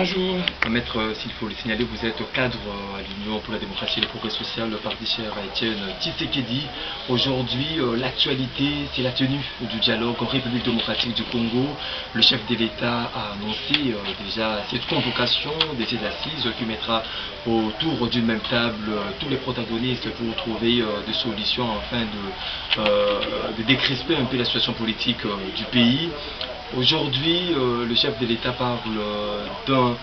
Bonjour. Maître, s'il faut le signaler, vous êtes cadre à l'Union pour la démocratie et le progrès social, le parti cher à Étienne Tshisekedi. Aujourd'hui, l'actualité, c'est la tenue du dialogue en République démocratique du Congo. Le chef de l'État a annoncé déjà cette convocation de ces assises qui mettra autour d'une même table tous les protagonistes pour trouver des solutions afin de décrisper un peu la situation politique du pays. Aujourd'hui, le chef de l'État parle d'un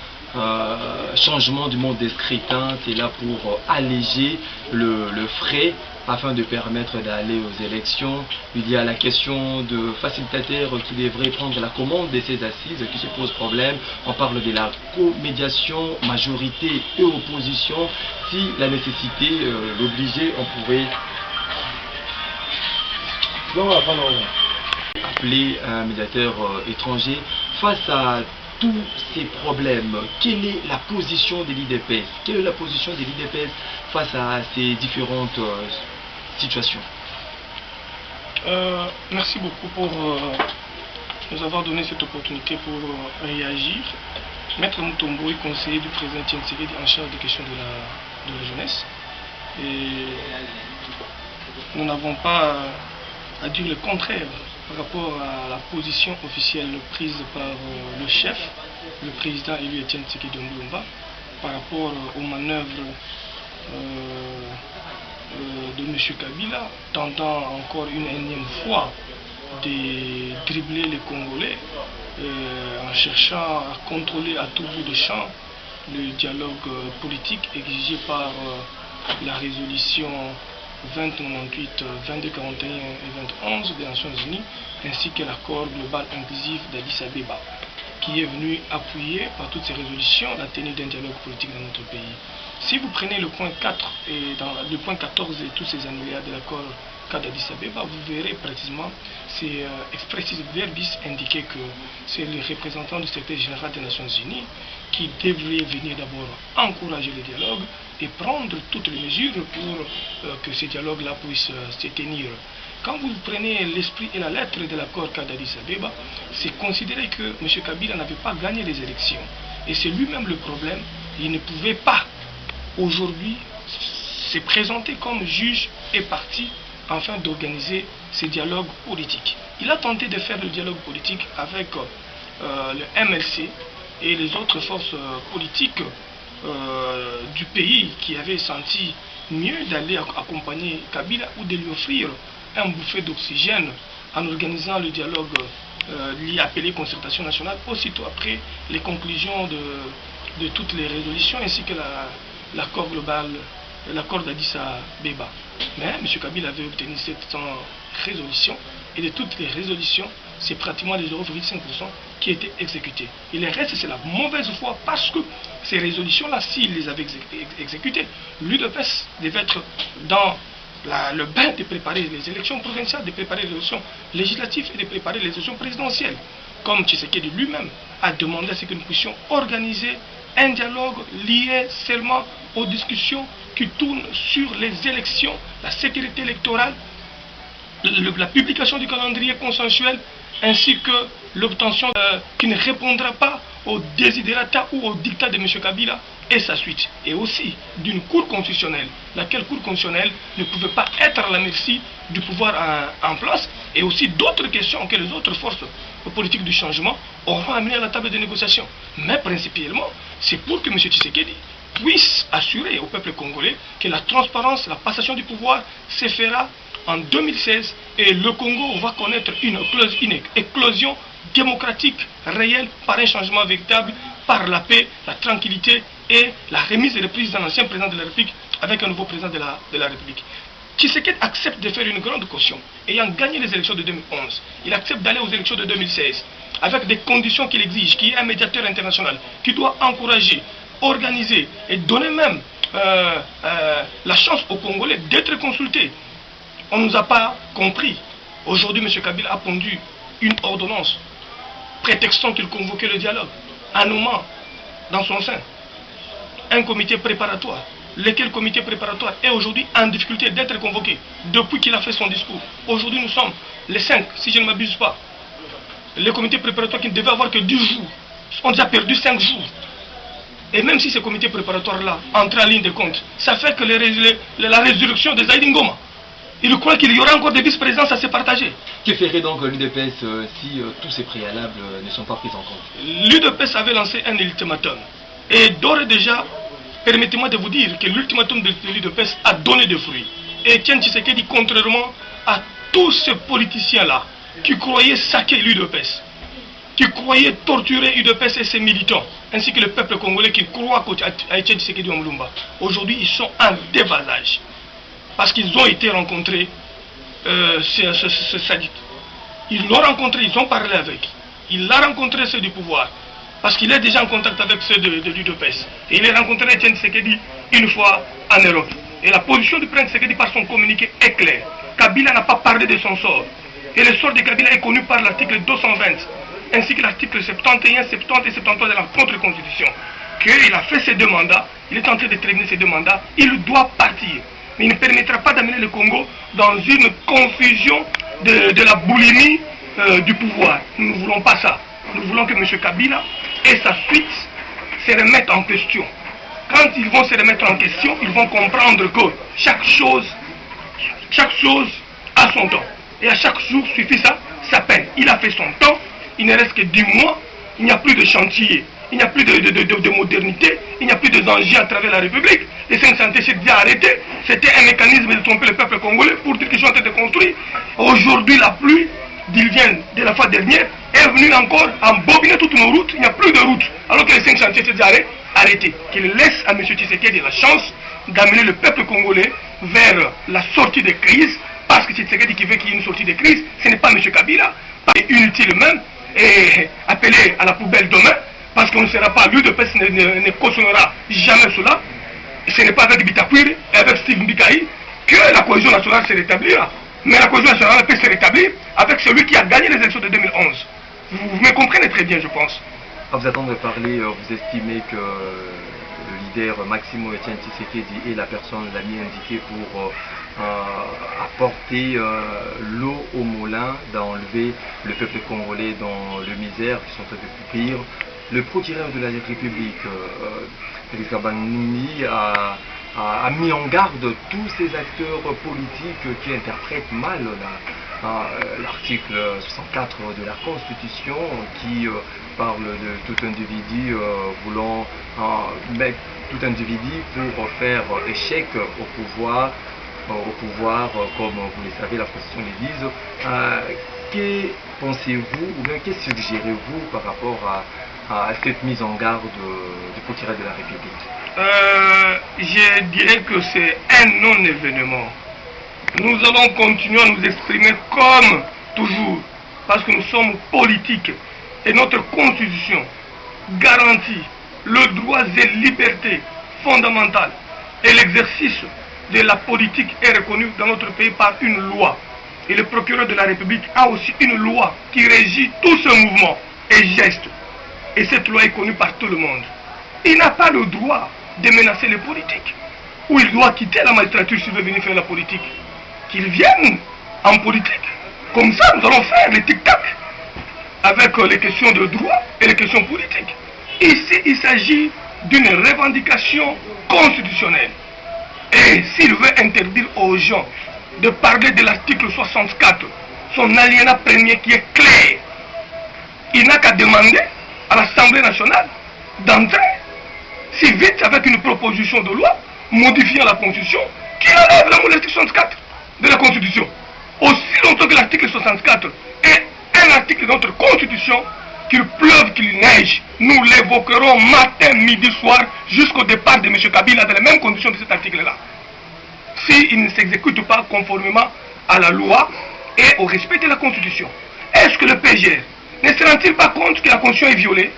changement du mode des scrutins. C'est là pour alléger le frais afin de permettre d'aller aux élections. Il y a la question de facilitateurs qui devraient prendre la commande de ces assises qui se pose problème. On parle de la comédiation, majorité et opposition. Si la nécessité l'obligeait, on pourrait appeler un médiateur étranger. Face à tous ces problèmes, quelle est la position de l'IDPS? Quelle est la position de l'IDPS face à ces différentes situations? Merci beaucoup pour nous avoir donné cette opportunité pour réagir. Maître Mutombo est conseiller du président Tshisekedi en charge des questions de la jeunesse. Et nous n'avons pas à dire le contraire par rapport à la position officielle prise par le chef, le président élu Étienne Tshisekedi Lumumba, par rapport aux manœuvres de M. Kabila, tentant encore une énième fois de dribbler les Congolais en cherchant à contrôler à tout bout de champ le dialogue politique exigé par la résolution 2098, 2241 et 2011 des Nations Unies, ainsi que l'accord global inclusif d'Addis Abeba, qui est venu appuyer par toutes ces résolutions la tenue d'un dialogue politique dans notre pays. Si vous prenez le point 4 et dans le point 14 et tous ces annulaires de l'accord cadre d'Addis Abeba, vous verrez précisément, c'est expressis verbis indiqué que c'est le représentant du secrétaire général des Nations Unies qui devrait venir d'abord encourager le dialogue et prendre toutes les mesures pour que ce dialogue-là puisse se tenir. Quand vous prenez l'esprit et la lettre de l'accord cadre d'Addis Abeba, c'est considéré que M. Kabila n'avait pas gagné les élections. Et c'est lui-même le problème. Il ne pouvait pas aujourd'hui se présenter comme juge et parti afin d'organiser ce dialogue politique. Il a tenté de faire le dialogue politique avec le MLC et les autres forces politiques du pays qui avaient senti mieux d'aller accompagner Kabila ou de lui offrir un bouffée d'oxygène en organisant le dialogue appelé concertation nationale aussitôt après les conclusions de toutes les résolutions ainsi que l'accord global, l'accord d'Addis Abeba. Mais M. Kabila avait obtenu 700 résolutions et de toutes les résolutions, c'est pratiquement les 0,5% qui étaient exécutées. Et le reste, c'est la mauvaise foi parce que ces résolutions-là, s'il les avait exécutées, l'UDPS devait être dans le bain de préparer les élections provinciales, de préparer les élections législatives et de préparer les élections présidentielles. Comme Tshisekedi lui-même a demandé à ce que nous puissions organiser un dialogue lié seulement aux discussions qui tournent sur les élections, la sécurité électorale, la publication du calendrier consensuel, ainsi que l'obtention qui ne répondra pas aux désidérata ou aux dictats de M. Kabila et sa suite. Et aussi d'une cour constitutionnelle, laquelle cour constitutionnelle ne pouvait pas être à la merci du pouvoir en place, et aussi d'autres questions que les autres forces politiques du changement auront amené à la table de négociation. Mais principalement, c'est pour que M. Tshisekedi puisse assurer au peuple congolais que la transparence, la passation du pouvoir se fera en 2016 et le Congo va connaître une éclosion démocratique réelle par un changement véritable, par la paix, la tranquillité et la remise et reprise d'un ancien président de la République avec un nouveau président de la République. Tshisekedi accepte de faire une grande caution. Ayant gagné les élections de 2011, il accepte d'aller aux élections de 2016 avec des conditions qu'il exige, qui est un médiateur international, qui doit encourager, organiser et donner même la chance aux Congolais d'être consultés. On ne nous a pas compris. Aujourd'hui, M. Kabila a pondu une ordonnance prétextant qu'il convoquait le dialogue, en nommant dans son sein un comité préparatoire, lequel comité préparatoire est aujourd'hui en difficulté d'être convoqué depuis qu'il a fait son discours. Aujourd'hui, nous sommes les 5, si je ne m'abuse pas. Le comité préparatoire qui ne devait avoir que 10 jours, on a déjà perdu 5 jours. Et même si ce comité préparatoire-là entre en ligne de compte, ça fait que la résurrection de Zaïd Ngoma. Il croit qu'il y aura encore des vice-présidences à se partager. Que ferait donc l'UDPS si tous ces préalables ne sont pas pris en compte? L'UDPS avait lancé un ultimatum. Et d'ores et déjà, permettez-moi de vous dire que l'ultimatum de l'UDPS a donné des fruits. Et Etienne Tshisekedi, contrairement à tous ces politiciens-là qui croyaient saquer l'UDPS, qui croyaient torturer l'UDPS et ses militants, ainsi que le peuple congolais qui croit à Etienne Tshisekedi Mulumba, aujourd'hui ils sont en dévasage. Parce qu'ils ont été rencontrés, ce sadique. Ils l'ont rencontré, ils ont parlé avec. Il l'a rencontré, ceux du pouvoir. Parce qu'il est déjà en contact avec ceux de l'UDPS. Et il a rencontré Etienne Tshisekedi une fois en Europe. Et la position du prince Tshisekedi par son communiqué est claire. Kabila n'a pas parlé de son sort. Et le sort de Kabila est connu par l'article 220, ainsi que l'article 71, 70 et 73 de la contre-constitution. Qu'il a fait ses deux mandats, il est en train de terminer ses deux mandats, il doit partir. Mais il ne permettra pas d'amener le Congo dans une confusion de la boulimie du pouvoir. Nous ne voulons pas ça. Nous voulons que M. Kabila et sa suite se remettent en question. Quand ils vont se remettre en question, ils vont comprendre que chaque chose a son temps. Et à chaque jour suffit sa peine. Il a fait son temps, il ne reste que 10 mois, il n'y a plus de chantier, il n'y a plus de modernité, il n'y a plus de danger à travers la République. Les 5 chantiers s'est déjà arrêté. C'était un mécanisme de tromper le peuple congolais pour dire qu'ils sont en train de construire. Aujourd'hui, la pluie, d'il vient de la fois dernière, est venue encore embobiner toutes nos routes. Il n'y a plus de route, alors que les 5 chantiers s'est déjà arrêtés. Qu'il laisse à M. Tshisekedi la chance d'amener le peuple congolais vers la sortie de crise. Parce que Tshisekedi qui veut qu'il y ait une sortie de crise, ce n'est pas M. Kabila, pas inutile même, et appelé à la poubelle demain, parce qu'on ne sera pas, l'UDPS ne cautionnera jamais cela. Ce n'est pas avec Bitakwir et avec Steve Mbikaï que la cohésion nationale se rétablira. Mais la cohésion nationale peut se rétablir avec celui qui a gagné les élections de 2011. Vous me comprenez très bien, je pense. À vous attendre de parler, vous estimez que le leader Maximo Etienne Tshisekedi est la personne la mieux indiquée pour apporter l'eau au moulin, d'enlever le peuple congolais dans le misère qui sont en train de pire. Le procureur de la République, Félix Kabanini, a mis en garde tous ces acteurs politiques qui interprètent mal l'article 64 de la Constitution qui parle de tout individu voulant mettre tout individu pour faire échec au pouvoir, comme vous le savez, la Constitution le dit. Que pensez-vous ou bien que suggérez-vous par rapport à cette mise en garde du procureur de la République? Je dirais que c'est un non-événement. Nous allons continuer à nous exprimer comme toujours, parce que nous sommes politiques et notre constitution garantit le droit et liberté fondamentale et l'exercice de la politique est reconnu dans notre pays par une loi. Et le procureur de la République a aussi une loi qui régit tout ce mouvement et geste. Et cette loi est connue par tout le monde. Il n'a pas le droit de menacer les politiques. Ou il doit quitter la magistrature s'il veut venir faire la politique. Qu'il vienne en politique. Comme ça, nous allons faire les tic-tac avec les questions de droit et les questions politiques. Ici, il s'agit d'une revendication constitutionnelle. Et s'il veut interdire aux gens de parler de l'article 64, son alinéa premier qui est clair, il n'a qu'à demander à l'Assemblée nationale d'entrer si vite avec une proposition de loi modifiant la Constitution qui enlève l'article 64 de la Constitution. Aussi longtemps que l'article 64 est un article de notre Constitution, qu'il pleuve, qu'il neige, nous l'évoquerons matin, midi, soir, jusqu'au départ de M. Kabila dans les mêmes conditions de cet article-là. S'il ne s'exécute pas conformément à la loi et au respect de la Constitution. Est-ce que le PGR ne se rend-il pas compte que la Constitution est violée?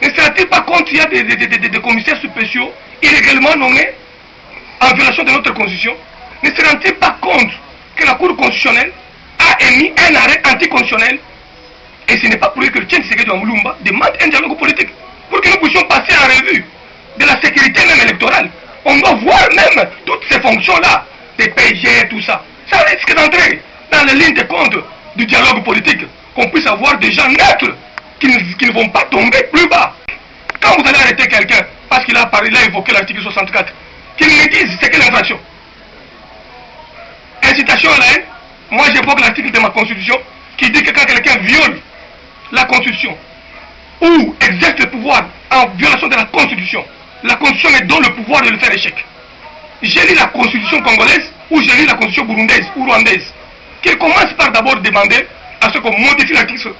Ne se rend-il pas compte qu'il y a des commissaires spéciaux illégalement nommés en violation de notre Constitution? Ne se rend-il pas compte que la Cour constitutionnelle a émis un arrêt anticonstitutionnel? Et ce n'est pas pour lui que le Etienne Tshisekedi Mulumba demande un dialogue politique pour que nous puissions passer en revue de la sécurité même électorale. On doit voir même toutes ces fonctions-là, des PG, tout ça. Ça risque d'entrer dans les lignes de compte du dialogue politique, qu'on puisse avoir des gens neutres qui ne vont pas tomber plus bas. quand vous allez arrêter quelqu'un, parce qu'il a évoqué l'article 64, qu'il me dise c'est quelle infraction. Incitation à la haine, moi j'évoque l'article de ma constitution qui dit que quand quelqu'un viole la constitution ou exerce le pouvoir en violation de la constitution me donne le pouvoir de le faire échec. J'ai lu la constitution congolaise ou j'ai lu la constitution burundaise ou rwandaise, qui commence par d'abord demander à ce qu'on modifie l'article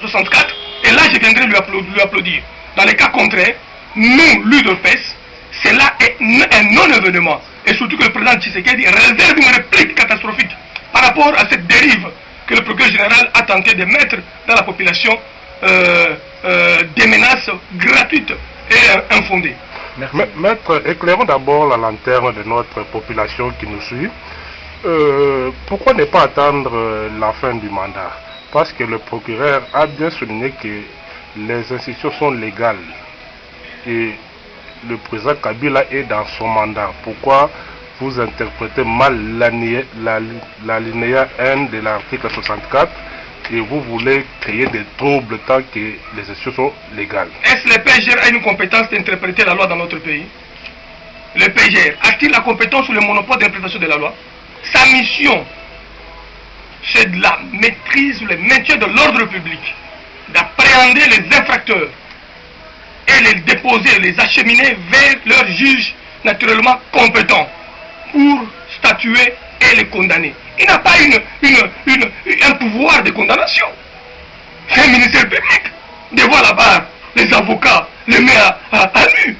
64, et là je viendrai lui applaudir. Dans les cas contraires, nous, l'UDPS, cela est un non-événement. Et surtout que le président Tshisekedi réserve une réplique catastrophique par rapport à cette dérive que le procureur général a tenté de mettre dans la population des menaces gratuites et infondées. Maître, éclairons d'abord la lanterne de notre population qui nous suit. Pourquoi ne pas attendre la fin du mandat? Parce que le procureur a bien souligné que les institutions sont légales et le président Kabila est dans son mandat. Pourquoi vous interprétez mal l'alinéa 1 de l'article 64 et vous voulez créer des troubles tant que les institutions sont légales? Est-ce que le PGR a une compétence d'interpréter la loi dans notre pays? Le PGR a-t-il la compétence sur le monopole d'interprétation de la loi? Sa mission, c'est de la maîtrise, le maintien de l'ordre public, d'appréhender les infracteurs et les déposer, les acheminer vers leurs juges naturellement compétents pour statuer et les condamner. Il n'a pas un pouvoir de condamnation. C'est un ministère public. Devant la barre, les avocats les met à nu.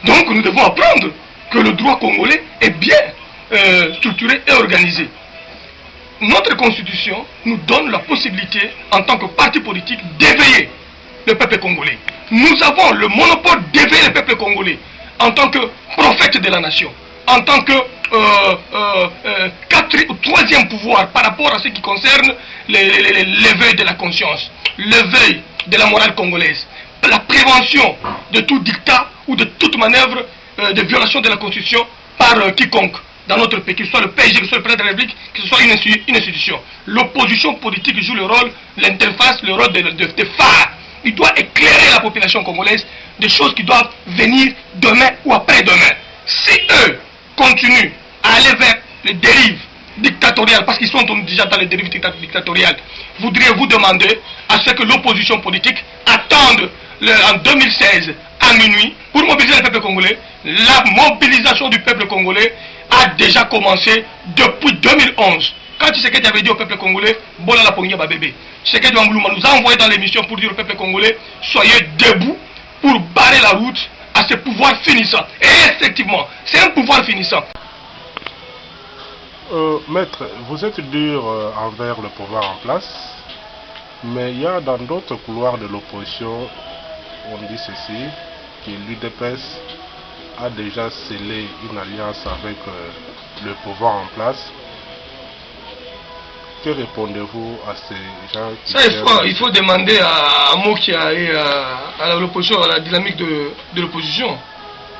Donc nous devons apprendre que le droit congolais est bien structuré et organisé. Notre constitution nous donne la possibilité, en tant que parti politique, d'éveiller le peuple congolais. Nous avons le monopole d'éveiller le peuple congolais en tant que prophète de la nation, en tant que troisième pouvoir par rapport à ce qui concerne l'éveil de la conscience, l'éveil de la morale congolaise, la prévention de tout dictat ou de toute manœuvre de violation de la constitution par quiconque dans notre pays, que ce soit le PG, que ce soit le président de la République, que ce soit une institution. L'opposition politique joue le rôle, l'interface, le rôle de phare. Il doit éclairer la population congolaise des choses qui doivent venir demain ou après-demain. Si eux continuent à aller vers les dérives dictatoriales, parce qu'ils sont déjà dans les dérives dictatoriales, voudriez-vous demander à ce que l'opposition politique attende en 2016 à minuit pour mobiliser le peuple congolais? La mobilisation du peuple congolais a déjà commencé depuis 2011. Quand Tshisekedi avait dit au peuple congolais, Bola la Pongya bébé, Tshisekedi nous a envoyé dans l'émission pour dire au peuple congolais, soyez debout pour barrer la route à ce pouvoir finissant. Et effectivement, c'est un pouvoir finissant. Maître, vous êtes dur envers le pouvoir en place, mais il y a dans d'autres couloirs de l'opposition, on dit ceci, que l'UDPS a déjà scellé une alliance avec le pouvoir en place. Que répondez-vous à ces gens qui... Ça, il faut demander à Mokia et à l'opposition, à la dynamique de l'opposition,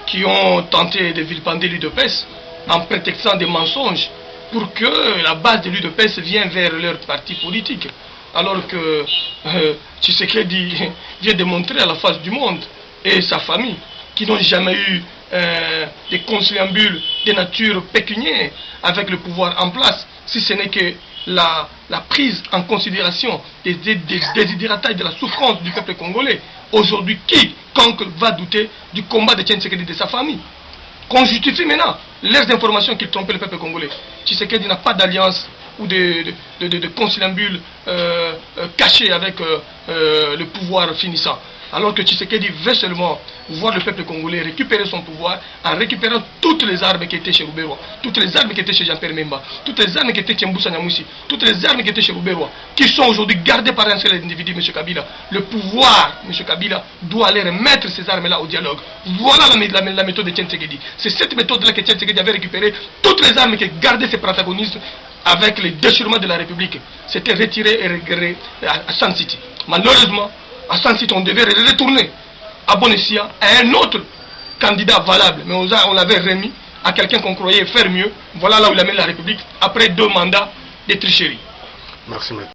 qui ont tenté de vilipender l'UDPS en prétextant des mensonges pour que la base de l'UDPS vienne vers leur parti politique. Alors que Tshisekedi vient de montrer à la face du monde et sa famille qui n'ont jamais eu des conciliambules de nature pécuniaire avec le pouvoir en place, si ce n'est que la prise en considération des désidératas de la souffrance du peuple congolais. Aujourd'hui, quiconque va douter du combat de Tshisekedi et de sa famille? Qu'on justifie maintenant les informations qui trompaient le peuple congolais. Tshisekedi n'a pas d'alliance ou de conciliambule caché avec le pouvoir finissant. Alors que Tshisekedi veut seulement voir le peuple congolais récupérer son pouvoir en récupérant toutes les armes qui étaient chez Rouberois, toutes les armes qui étaient chez Jean-Pierre Memba, toutes les armes qui étaient chez Mboussa Nyamoussi, toutes les armes qui étaient chez Rouberois, qui sont aujourd'hui gardées par un seul individu, M. Kabila. Le pouvoir, M. Kabila, doit aller remettre ces armes-là au dialogue. Voilà la méthode de Tshisekedi. C'est cette méthode-là que Tshisekedi avait récupéré toutes les armes qui gardaient ses protagonistes avec les déchirements de la République. C'était retiré et regré à San City. Malheureusement, à San City, on devait retourner à Bonessia à un autre candidat valable. Mais on l'avait remis à quelqu'un qu'on croyait faire mieux. Voilà là où il a mis la République après 2 mandats de tricherie. Merci, maître.